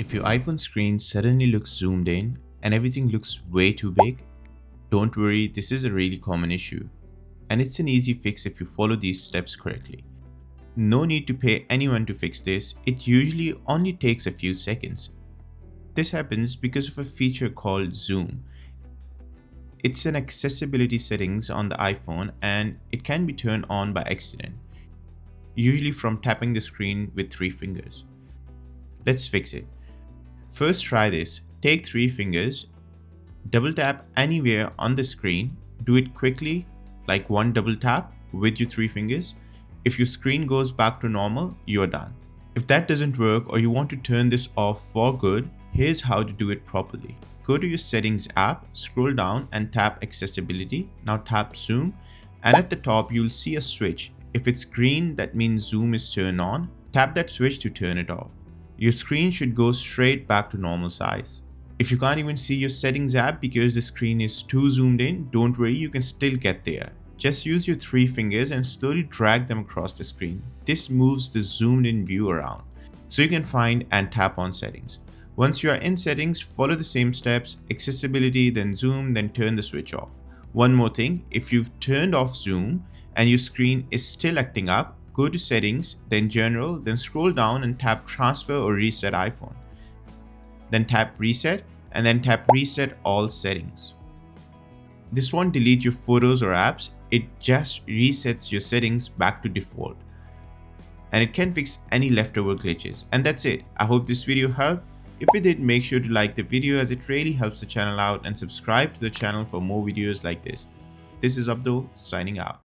If your iPhone screen suddenly looks zoomed in and everything looks way too big, don't worry, this is a really common issue. And it's an easy fix if you follow these steps correctly. No need to pay anyone to fix this, it usually only takes a few seconds. This happens because of a feature called Zoom. It's an accessibility settings on the iPhone and it can be turned on by accident, usually from tapping the screen with 3 fingers. Let's fix it. First try this. Take 3 fingers, double tap anywhere on the screen, do it quickly, like one double tap with your 3 fingers. If your screen goes back to normal, you are done. If that doesn't work or you want to turn this off for good, here's how to do it properly. Go to your settings app, scroll down and tap accessibility. Now tap zoom and at the top you'll see a switch. If it's green, that means zoom is turned on. Tap that switch to turn it off. Your screen should go straight back to normal size. If you can't even see your settings app because the screen is too zoomed in, don't worry, you can still get there. Just use your 3 fingers and slowly drag them across the screen. This moves the zoomed in view around, so you can find and tap on settings. Once you are in settings, follow the same steps, accessibility, then zoom, then turn the switch off. One more thing, if you've turned off zoom and your screen is still acting up, go to settings, then general, then scroll down and tap transfer or reset iPhone. Then tap reset and then tap reset all settings. This won't delete your photos or apps, it just resets your settings back to default. And it can fix any leftover glitches. And that's it. I hope this video helped. If it did, make sure to like the video as it really helps the channel out and subscribe to the channel for more videos like this. This is Abdul signing out.